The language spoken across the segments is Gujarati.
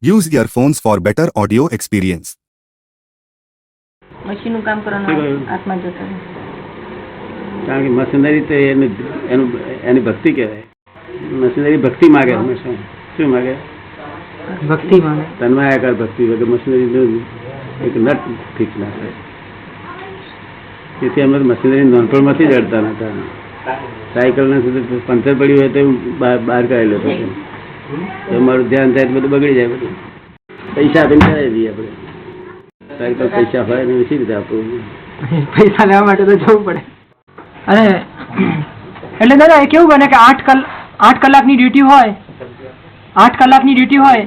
Use earphones for better audio experience. મશીનનું કામ કરવાનું આત્મા જતો રહે. કારણ કે મશીનરી તો એની ભક્તિ કહેવાય. મશીનરી ભક્તિ માગે હંમેશા. શું માગે? ભક્તિ માગે. તન્માયાકાર ભક્તિ વગર મશીનરી એક નટ ફિક્સ ના થાય. તેથી અમે મશીનરી નાનપણમાંથી જ અડતા નતા. સાયકલ ને સુધી પંચર પડ્યું હોય તો બહાર કાઢી લેતો. મારું ધ્યાન થાય બધું બગડી જાય. બધું પૈસા આપીને કરાવી દઈએ આપણે. સાયકલ પૈસા હોય ને એવી રીતે આપવું. પૈસા લેવા માટે તો જવું પડે. અને એટલે દાદા એ કેવું બને કે 8 કલાકની ડ્યુટી હોય, 8 કલાકની ડ્યુટી હોય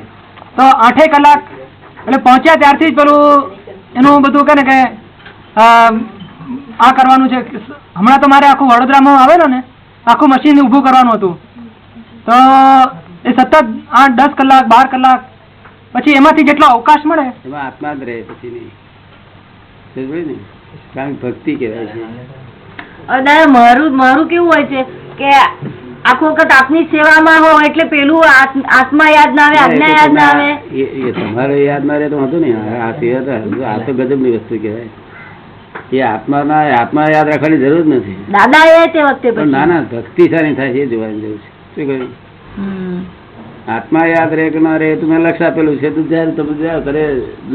તો 8 કલાક એટલે પહોંચ્યા ત્યારથી જ પેલું એનું બધું કહે ને કે આ કરવાનું છે. હમણાં તો મારે આખું વડોદરામાં આવેલો ને આખું મશીન ઊભું કરવાનું હતું. તો એ સતત 8-10 કલાક 12 કલાક પછી એમાંથી જેટલો અવકાશ મળે એમાં આત્મા જ રહે. પછી નહીં ને, કારણ કે ભક્તિ કહેવાય છે. મારું કેવું હોય છે કે આખો વખત આપની સેવામાં હોય એટલે પેલું આત્મા યાદ ના આવે, આજ્ઞા યાદ ના આવે. એ તમારે યાદ ના રહે તો વાંધો નહીં. આ તો ગજબની વસ્તુ કહેવાય. એ આત્મા યાદ રાખવાની જરૂર નથી. દાદા એ તે વખતે ના ના ભક્તિ સારી થાય છે એ જોવાની જરૂર છે. શું કહ્યું? આત્મા યાદ રહે કે ના રહે તું મેં લક્ષ આપેલું છે. તું જયારે તમે કરે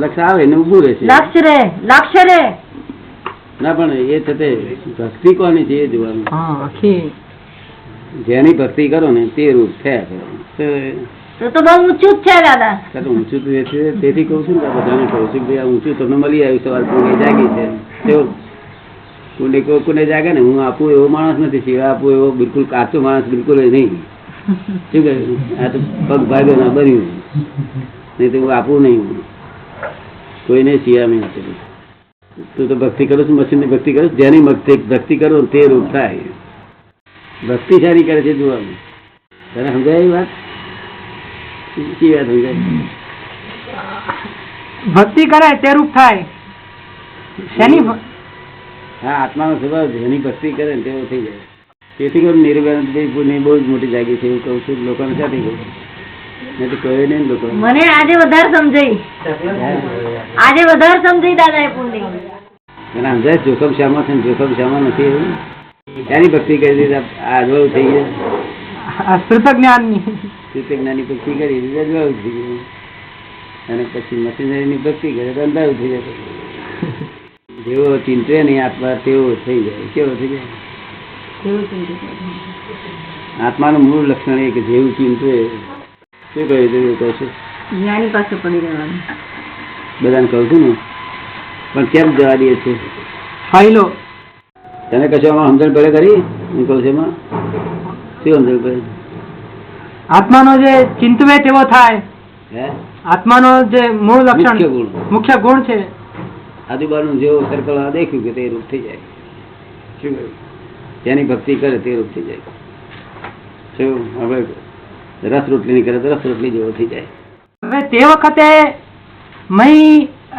લક્ષ આવે ને ઉભું રહેશે. લક્ષ્ય રે ના પણ એ છતે ભક્તિ કોની છે એ જોવાનું. જેની ભક્તિ કરો ને તે રૂપ થયા કરો. તો બહુ ઊંચું જ છે દાદા. ઊંચું તો છે તેથી કઉ છું ને બધાને કહું છું કે ઊંચું તમને મળી આવ્યું. સવાર પુણે જાગી છે કોને જાગે ને હું આપું એવો માણસ નથી. સેવા આપું એવો બિલકુલ કાચો માણસ બિલકુલ નહીં. શું કહ્યું? આ તો પગ ભાગ્યો ના બન્યું નહીં તો હું આપું નહીં. કોઈને સિયા નહીં આપેલું. તું તો ભક્તિ કરું છું, મશીનની ભક્તિ કરું છું. જેની ભક્તિ કરો તે રૂપ થાય. ભક્તિ સારી કરે છે જોવાનું. તને સમજાય એ વાત? શી વાત સમજાય? ભક્તિ કરે તે રૂપ થાય. હા, આત્માનો સ્વભાવ જેની ભક્તિ કરે ને તેવો થઈ જાય. તેથી કહું નિર્વ્યાન બહુ જ મોટી જાગી છે એવું કહું છું. લોકોને ક્યાંથી કહું નહીં તો કહે નહીં લોકો. મને આજે વધારે સમજાઈ દાદા એ પુણ્ય એને સમજાય જોખમ શામાં છે જોખમ શામાં નથી. એવું એની ભક્તિ કરી દીધી આજવાળું થઈ ગયા. જ્ઞાની ભક્તિ કરી દીધી આજવાળું થઈ ગયું. અને પછી મશીનરીની ભક્તિ કરે તો અંધારું થઈ જાય. જેવો ચિંતે નહીં આત્મા તેવો થઈ જાય. કેવો થઈ જાય? આત્માનું મૂળ લક્ષણ એ કે જેવું ચિંતે. શું કહ્યું તું? કહું છું જ્ઞાની પાસે પડી રહેવાનું. બધાને કહું છું ને પણ કેમ જવા દે છે? તને કશો આમાં સમજણ પડે ખરી? હું કહું છું એમાં શું સમજણ પડે? આત્માનો જે ચિંતવે તેવો થાય. આત્માનો જે મૂળ લક્ષણ મુખ્ય ગુણ છે. આજુબાજુ જેવો સર્કલ દેખ્યું કે તે રૂપ થઈ જાય. શું કહ્યું? તેની ભક્તિ કરે તે રૂપ થઈ જાય. શું આપણે રસ રોટલી કરે તો રસ રોટલી જેવો થઈ જાય. હવે તે વખતે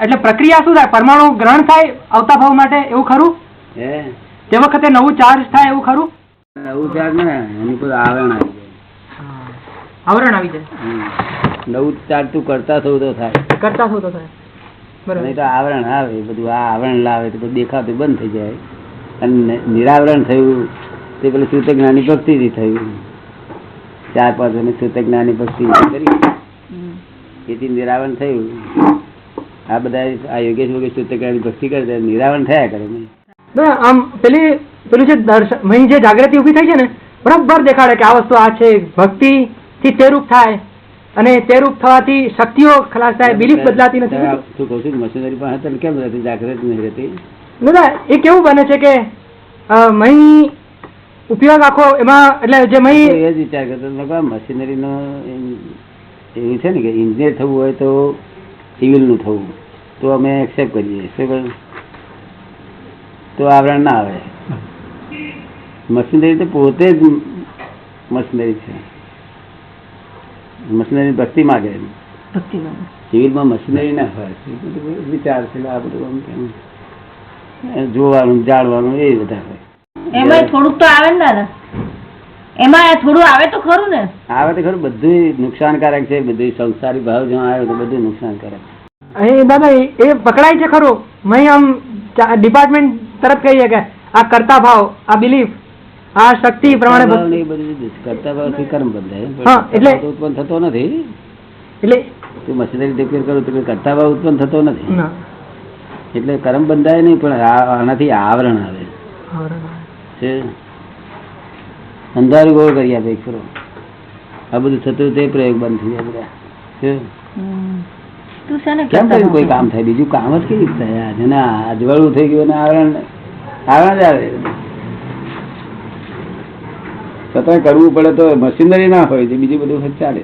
એટલે પ્રક્રિયા શું થાય? પરમાણુ ગ્રહણ થાય આવતા ભાવ માટે એવું ખરું? તે વખતે નવું ચાર્જ થાય એવું ખરું? નવું ચાર્જ ને એની પર આવરણ આવી જાય. આવરણ આવી જાય. નવું ચાર્જ તું કરતા થવું તો થાય. નહીં તો આવરણ આવે. બધું આ આવરણ લાવે તો દેખાતું બંધ થઈ જાય. અને નિરાવરણ થયું તે પેલું શ્રુત જ્ઞાની ભક્તિથી થયું. 4-5 જણે શ્રુત જ્ઞાની ભક્તિ કરી એથી નિરાવરણ થયું. આ બધા આ યોગેશ વગેરે શ્રુત જ્ઞાની ભક્તિ કરે નિરાવરણ થયા કરે. આમ પેલું જે દર્શન જે જાગૃતિ ઉભી થઈ છે ને બરાબર દેખાડે કે આ વસ્તુ આ છે. ભક્તિ થી તે રૂપ થાય અને તે રૂપ થવાથી શક્તિઓ ખલાસ થાય. બિલીફ બદલાતી નથી. શું કહું છું મશીનરી પાસે કેમ રહેતી જાગૃતિ નહીં રહેતી? દાદા એ કેવું બને છે કે ઉપયોગ આખો એમાં એટલે જે એ જ વિચાર કરતો મશીનરી નો એવું છે ને કે ઇન્જિનિયર થવું હોય તો સિવિલ નું થવું તો અમે એક્સેપ્ટ કરીએ. શું કહ્યું? તો આવરણ ના આવે. મશીનરી તો પોતે જ મશીનરી છે. મશીનરી ભક્તિ માગે. સિવિલમાં મશીનરી ના હોય. વિચાર છે આ બધું જોવાનું જાણવાનું એ બધા હોય. એમાં થોડુંક તો આવે ને દાદા. એમાં થોડું આવે તો ખરું ને. આવે તો ખરું, બધું નુકસાનકારક છે. બધું સંસારી ભાવ જો આવે તો બધું નુકસાનકારક. અહીં દાદા એ પકડાય છે ખરું. મેં આમ ડિપાર્ટમેન્ટ તરફ કહીએ કે આ કરતા ભાવ, આ બિલીફ, આ શક્તિ પ્રમાણે બધું કરતા ભાવથી કર્મ બંધાય. હા, એટલે ઉત્પન્ન થતો નથી. એટલે તું મશીનરી રિપેર કરું તો કરતા ભાવ ઉત્પન્ન થતો નથી. ના, એટલે કર્મ બંધાય નહીં, પણ આનાથી આવરણ આવે છે. અંધારું ગોળ કરી આપે ખરો. આ બધું થતું તે પ્રયોગ બંધ થઈ જાય બધા. તું છે ને કેમ કર્યું કોઈ કામ થાય? બીજું કામ જ કેવી રીતે થાય? જેને અજવાળું થઈ ગયું આવરણ આવરણ જ આવે. છતાં કરવું પડે તો મશીનરી ના હોય, બીજું બધું ચાલે.